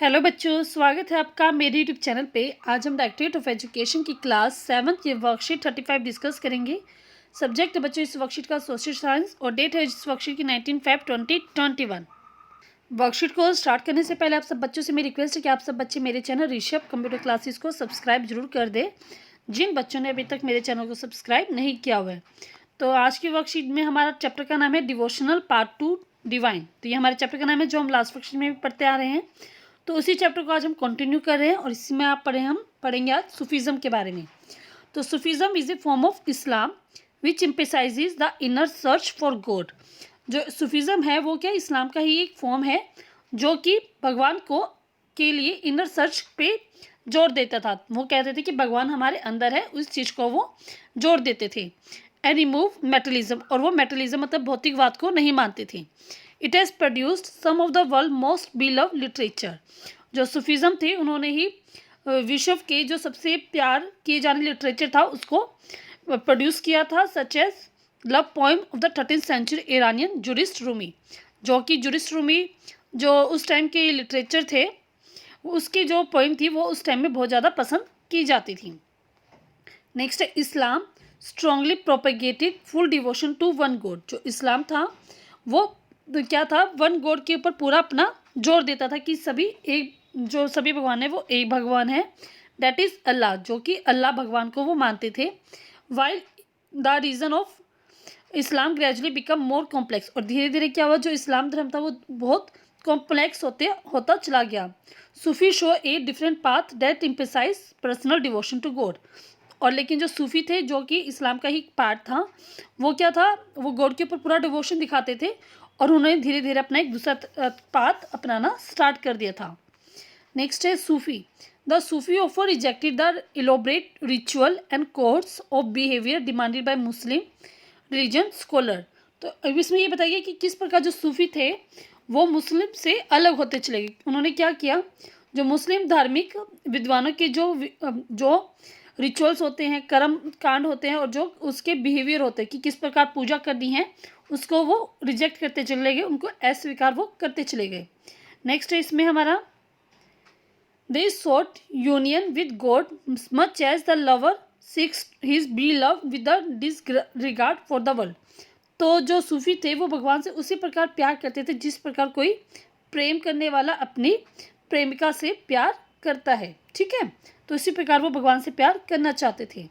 Hello बच्चों, स्वागत है आपका मेरे यूट्यूब चैनल पे। आज हम डायरेक्टरेट ऑफ एजुकेशन की क्लास 7 की वर्कशीट 35 डिस्कस करेंगे। सब्जेक्ट है बच्चों इस वर्कशीट का सोशल साइंस और डेट है इस वर्कशीट की 19/5/2021। वर्कशीट को स्टार्ट करने से पहले आप सब बच्चों से मेरी रिक्वेस्ट है कि आप सब बच्चे मेरे चैनल ऋषभ कंप्यूटर क्लासेस को सब्सक्राइब जरूर कर दें, जिन बच्चों ने अभी तक मेरे चैनल को सब्सक्राइब नहीं किया हुआ है। तो आज की वर्कशीट में हमारा चैप्टर का नाम है डिवोशनल पार्ट 2 डिवाइन। तो ये हमारे चैप्टर का नाम है जो हम लास्ट वर्कशीट में भी पढ़ते आ रहे हैं। तो उसी चैप्टर को आज हम कंटिन्यू कर रहे हैं और इसमें हम पढ़ेंगे आज सूफीज़म के बारे में। तो Sufism is a form of Islam which emphasises the inner search for God. जो सूफीज़म है वो क्या इस्लाम का ही एक फॉर्म है जो कि भगवान को के लिए इनर सर्च पे जोर देता था। वो कहते थे कि भगवान हमारे अंदर है, उस चीज़ को वो जोर देते थे। एंड रिमूव मेटलिज्म, और वो मेटलिज्म मतलब भौतिकवाद को नहीं मानते थे। It has produced some of the world most beloved literature. जो सूफीज़म थे उन्होंने ही विश्व के जो सबसे प्यार किए जाने लिटरेचर था उसको प्रोड्यूस किया था, such as love poem of the 13th century Iranian jurist Rumi. जो कि जुरिस्ट रूमी जो उस टाइम के लिटरेचर थे, उसकी जो पोएम थी वो उस टाइम में बहुत ज़्यादा पसंद की जाती थी। नेक्स्ट है Islam strongly propagated full devotion to one God. जो इस्लाम था वो क्या था, वन गॉड के ऊपर पूरा अपना जोर देता था कि सभी भगवान है वो एक भगवान है, दैट इज़ अल्लाह। जो कि अल्लाह भगवान को वो मानते थे। While the reason of Islam gradually become more complex, और धीरे धीरे क्या हुआ, जो इस्लाम धर्म था वो बहुत कॉम्प्लेक्स होता चला गया। Sufi show a different path that emphasise personal devotion to God. और लेकिन जो सूफी थे जो कि इस्लाम का ही पार्ट था, वो क्या था, वो गॉड के ऊपर पूरा डिवोशन दिखाते थे और उन्होंने धीरे धीरे अपना एक दूसरा पाथ अपनाना स्टार्ट कर दिया था। नेक्स्ट है सूफी। द सूफी ऑफर rejected the elaborate ritual and codes of behaviour demanded by Muslim religion scholar. तो अब इसमें ये बताइए कि किस प्रकार जो सूफी थे वो मुस्लिम से अलग होते चले गए। उन्होंने क्या किया, जो मुस्लिम धार्मिक विद्वानों के जो रिचुअल्स होते हैं, कर्म कांड होते हैं और जो उसके बिहेवियर होते हैं कि किस प्रकार पूजा करनी है, उसको वो रिजेक्ट करते चले गए, उनको अस्वीकार वो करते चले गए। नेक्स्ट है इसमें हमारा they sought union with God much as the lover seeks his beloved with the disregard for the world. तो जो सूफी थे वो भगवान से उसी प्रकार प्यार करते थे जिस प्रकार कोई प्रेम करने वाला अपनी प्रेमिका से प्यार करता है। ठीक है, तो इसी प्रकार वो भगवान से प्यार करना चाहते थे।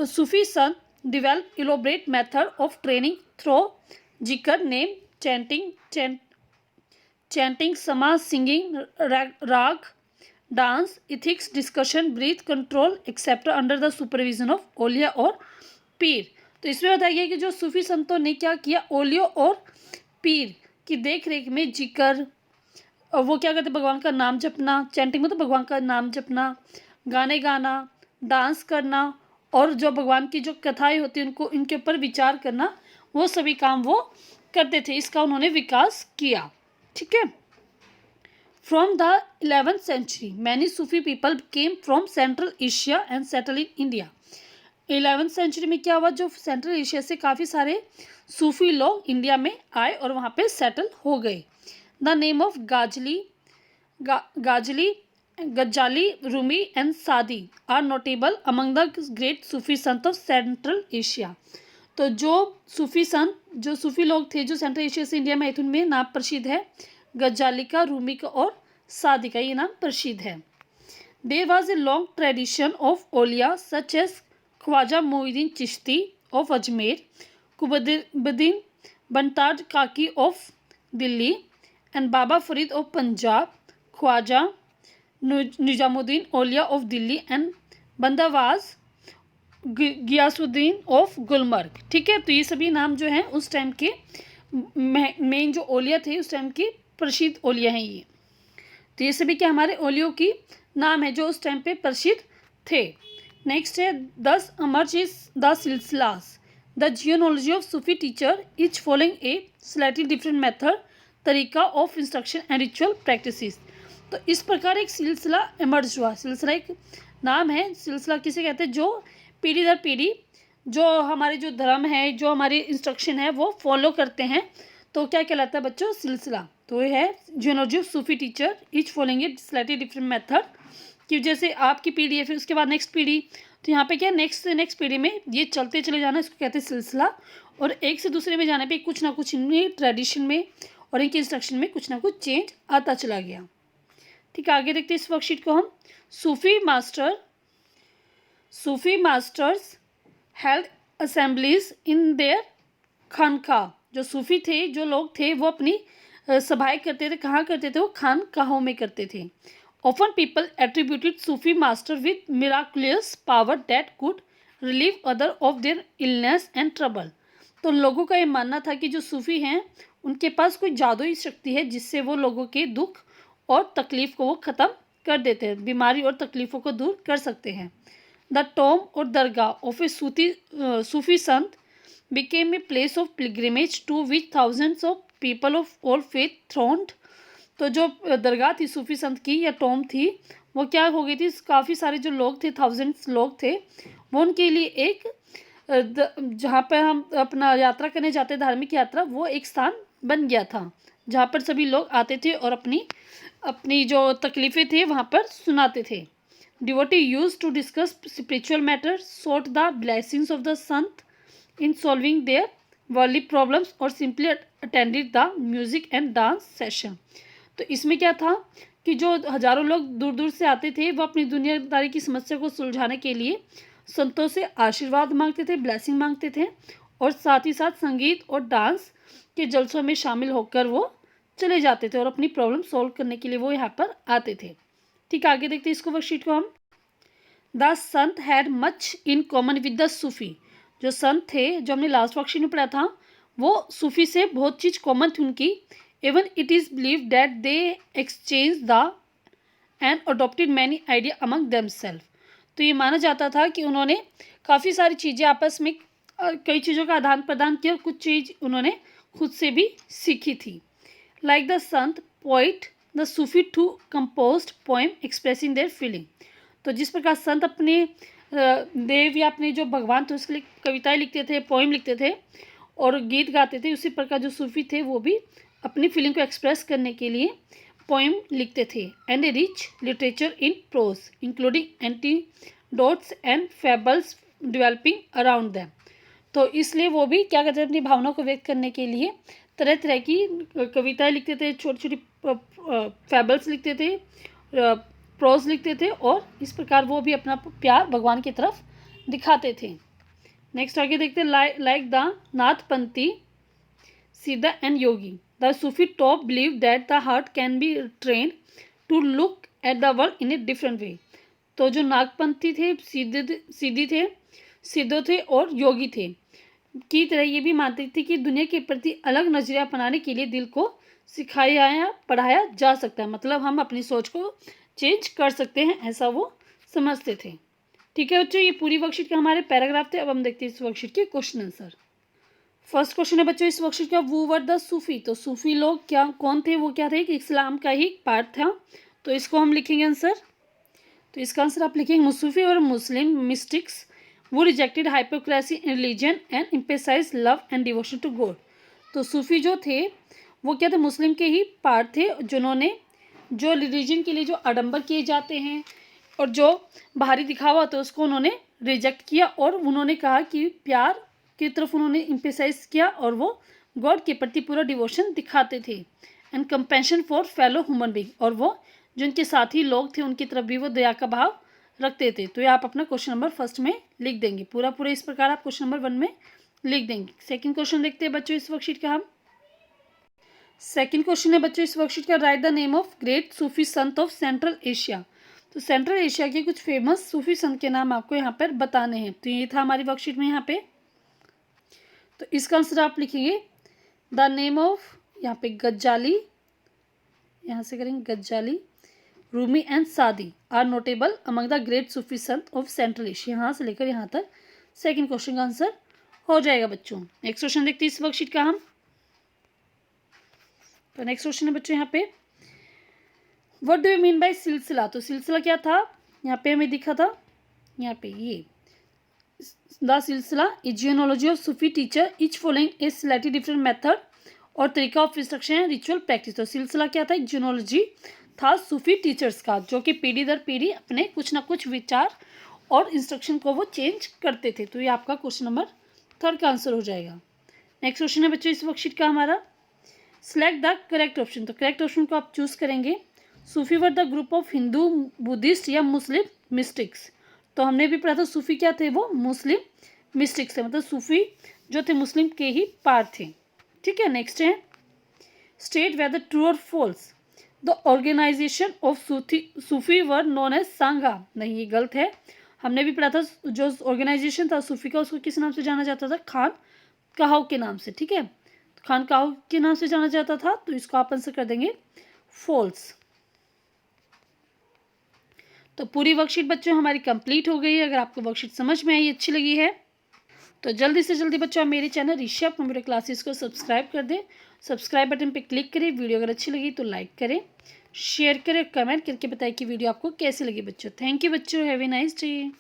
सूफी सन develop elaborate method of training through zikr, name, chanting, sama, singing, rag, dance, ethics, discussion, breath control, etc. under the supervision of औलिया और पीर। तो इसमें बताया गया कि जो सूफी संतों ने क्या किया, औलिया और पीर की देख रेख में जिक्र, और वो क्या करते, भगवान का नाम जपना, चैंटिंग मतलब भगवान का नाम जपना, गाने गाना, डांस करना, और जो भगवान की जो कथाएं होती हैं उनको इनके ऊपर विचार करना, वो सभी काम वो करते थे। इसका उन्होंने विकास किया। ठीक है। From the 11th century many sufi people came from central Asia and settle in India. 11th century में क्या हुआ, जो सेंट्रल एशिया से काफ़ी सारे सूफी लोग इंडिया में आए और वहाँ पे सेटल हो गए। The name of Ghazali, Rumi and Saadi are notable among the great Sufi sant of central Asia. तो जो सूफी लोग थे जो सेंट्रल एशिया से इंडिया में आए थे, उनमें नाम प्रसिद्ध है गजाली का, रूमी का और सादी का, ये नाम प्रसिद्ध है। There was a long tradition of auliya such as Khwaja Moinuddin Chishti of Ajmer, Qutbuddin Bantaj Kaki of Delhi and Baba Farid of Punjab, Khwaja Nizamuddin Auliya of Delhi and Bandawaz Ghiyasuddin of Gulmarg. ठीक है, तो ये सभी नाम जो हैं उस टाइम के मेन जो औलिया थे उस टाइम के प्रसिद्ध औलिया हैं ये। तो ये सभी क्या हमारे औलियों की नाम है जो उस टाइम पे प्रसिद्ध थे। नेक्स्ट है 10 emerge is the silsilas the genealogy of Sufi teacher each following a slightly different method, tarika of instruction and ritual practices. तो इस प्रकार एक सिलसिला इमर्ज हुआ। सिलसिला एक नाम है, सिलसिला किसे कहते हैं, जो पीढ़ी दर पीढ़ी जो हमारे जो धर्म है, जो हमारी इंस्ट्रक्शन है वो फॉलो करते हैं, तो क्या कहलाता है बच्चों, सिलसिला। तो ये है geology of Sufi teacher each following a slightly different method, कि जैसे आपकी पीढ़ी है फिर उसके बाद नेक्स्ट पीढ़ी, तो यहाँ पे क्या नेक्स्ट से नेक्स्ट पीढ़ी में ये चलते चले जाना, इसको कहते हैं सिलसिला। और एक से दूसरे में जाने पे कुछ ना कुछ इनमें ट्रेडिशन में और इनके इंस्ट्रक्शन में कुछ ना कुछ चेंज आता चला गया। ठीक है, आगे देखते हैं इस वर्कशीट को हम। Sufi masters held assemblies in their khanqah. जो सूफी थे, जो लोग थे, वो अपनी सभाएं करते थे। कहाँ करते थे? वो खानकाहों में करते थे। Often people attributed Sufi master with miraculous power that could relieve other of their illness and trouble. तो लोगों का ये मानना था कि जो सूफी हैं उनके पास कोई जादुई शक्ति है जिससे वो लोगों के दुख और तकलीफ़ को वो ख़त्म कर देते हैं, बीमारी और तकलीफ़ों को दूर कर सकते हैं। द टॉम और दरगाह of A Sufi Sant became a place of pilgrimage to which thousands of people of all faith thronged। तो जो दरगाह थी सूफी संत की या टॉम थी, वो क्या हो गई थी, काफ़ी सारे जो लोग थे, थाउजेंड्स लोग थे, वो उनके लिए एक जहाँ पर हम अपना यात्रा करने जाते, धार्मिक यात्रा, वो एक स्थान बन गया था जहाँ पर सभी लोग आते थे और अपनी अपनी जो तकलीफ़ें थे वहाँ पर सुनाते थे। Devotee use to discuss spiritual matters, sought the blessings of the sant in solving their worldly problems और simply attended the music and dance session। तो इसमें क्या था कि जो हज़ारों लोग दूर दूर से आते थे, वो अपनी दुनियादारी की समस्या को सुलझाने के लिए संतों से आशीर्वाद मांगते थे, ब्लेसिंग मांगते थे, और साथ ही साथ संगीत और डांस के जलसों में शामिल होकर वो चले जाते थे और अपनी प्रॉब्लम सॉल्व करने के लिए वो यहाँ पर आते थे। ठीक, आगे देखते हैं इसको वर्कशीट को हम। The Sant had much in common with the Sufi. जो संत थे, जो हमने लास्ट वर्कशीट में पढ़ा था, वो सूफी से बहुत चीज़ कॉमन थी उनकी। Even it is believe that they exchange the and adopted many idea among themself. तो ये माना जाता था कि उन्होंने काफ़ी सारी चीज़ें आपस में कई चीज़ों का आदान प्रदान किया और कुछ चीज़ उन्होंने खुद से भी सीखी थी। Like the sant poet the sufi too composed poem expressing their feeling. तो जिस प्रकार संत अपने देव या अपने जो भगवान थे उसके लिए कविताएं लिखते थे, पोइम लिखते थे और गीत गाते थे, उसी प्रकार जो सूफी थे वो भी अपनी फीलिंग को एक्सप्रेस करने के लिए पोइम लिखते थे। And a rich literature in prose including antidotes and fables developing around them. तो इसलिए वो भी क्या करते थे, अपनी भावनाओं को व्यक्त करने के लिए तरह तरह की कविताएं लिखते थे, छोटी छोटी फैबल्स लिखते थे, प्रोज लिखते थे, और इस प्रकार वो भी अपना प्यार भगवान की तरफ दिखाते थे। नेक्स्ट आगे देखते हैं। Like the Nathpanthi siddha and yogi, the sufi top believe that the heart can be train to look at the world in a different way. तो जो नागपंथी थे, सिद्धो थे और योगी थे की तरह ये भी मानते थे कि दुनिया के प्रति अलग नजरिया अपनाने के लिए दिल को सिखाया या पढ़ाया जा सकता है, मतलब हम अपनी सोच को चेंज कर सकते हैं, ऐसा वो समझते थे। ठीक है बच्चों, ये पूरी वर्कशीट के हमारे पैराग्राफ थे। अब हम देखते हैं इस वर्कशीट के क्वेश्चन आंसर। फर्स्ट क्वेश्चन है बच्चों इस वर्कशीट का, वो वर द सूफी। तो सूफी लोग क्या कौन थे? वो क्या थे कि इस्लाम का ही पार्ट था। तो इसको हम लिखेंगे आंसर। तो इसका आंसर आप लिखेंगे, मुसूफी और मुस्लिम मिस्टिक्स वो rejected hypocrisy in religion and emphasise love and devotion to God. तो सूफी जो थे वो क्या थे, मुस्लिम के ही पार्ट थे, जिन्होंने जो रिलीजन के लिए जो आडंबर किए जाते हैं और जो बाहरी दिखावा होता है उसको उन्होंने रिजेक्ट किया, और उन्होंने कहा कि प्यार की तरफ उन्होंने एम्फेसाइज किया और वो गॉड के प्रति पूरा डिवोशन दिखाते थे। And compassion for fellow human being, और वो जो उनके साथी लोग थे उनकी तरफ भी वो दया का भाव रखते थे। तो ये आप अपना क्वेश्चन नंबर फर्स्ट में लिख देंगे, पूरा इस प्रकार आप क्वेश्चन नंबर 1 में लिख देंगे। सेकंड क्वेश्चन देखते हैं बच्चों इस वर्कशीट का हम। सेकंड क्वेश्चन है बच्चों इस वर्कशीट का, write the name of great Sufi sant of central Asia. तो सेंट्रल एशिया के कुछ फेमस सूफी संत के नाम आपको यहाँ पर बताने हैं। तो ये था हमारी वर्कशीट में यहाँ पे। तो इसका आंसर आप लिखेंगे द नेम ऑफ, यहाँ पे गज्जाली, यहाँ से करेंगे Ghazali, Rumi and Saadi are notable among the great Sufi sant of central Asia. यहाँ से लेकर यहाँ तक सेकंड क्वेश्चन का आंसर हो जाएगा बच्चों। नेक्स्ट क्वेश्चन देखते हैं इस वर्कशीट का हम। तो नेक्स्ट क्वेश्चन है बच्चों यहाँ पे, what do you mean by सिलसिला। तो सिलसिला क्या था, यहाँ पे हमें दिखा था, यहाँ पे ये द सिलसिला is geology of Sufi teacher each following a slightly different method और तरीका ऑफ इंस्ट्रक्शन है रिचुअल प्रैक्टिस। तो सिलसिला क्या था, एक जिनोलॉजी था सूफी टीचर्स का, जो कि पीढ़ी दर पीढ़ी अपने कुछ ना कुछ विचार और इंस्ट्रक्शन को वो चेंज करते थे। तो ये आपका क्वेश्चन नंबर 3 का आंसर हो जाएगा। नेक्स्ट क्वेश्चन है बच्चों इस वर्कशीट का हमारा, सिलेक्ट द करेक्ट ऑप्शन। तो करेक्ट ऑप्शन को आप चूज करेंगे। Sufi were the group of Hindu, Buddhist या मुस्लिम मिस्टिक्स। तो हमने भी पढ़ा था सूफी क्या थे, वो मुस्लिम मिस्टिक्स थे, मतलब सूफी जो थे मुस्लिम के ही पार थे। ठीक है, नेक्स्ट है स्टेट वेदर ट्रू और false the organisation of Sufi were known as sangha. नहीं, ये गलत है। हमने भी पढ़ा था जो ऑर्गेनाइजेशन था सूफी का, उसको किस नाम से जाना जाता था, खान काहो के नाम से। ठीक है, खान काहो के नाम से जाना जाता था, तो इसको आप आंसर कर देंगे फॉल्स। तो पूरी वर्कशीट बच्चों हमारी कंप्लीट हो गई है। अगर आपको वर्कशीट समझ में आई, अच्छी लगी है, तो जल्दी से जल्दी बच्चों आप मेरे चैनल ऋषभ कंप्यूटर क्लासेस को सब्सक्राइब कर दें। सब्सक्राइब बटन पे क्लिक करें। वीडियो अगर अच्छी लगी तो लाइक करें, शेयर करें, कमेंट करके बताएं कि वीडियो आपको कैसी लगी बच्चों। थैंक यू बच्चों, हैव ए नाइस डे।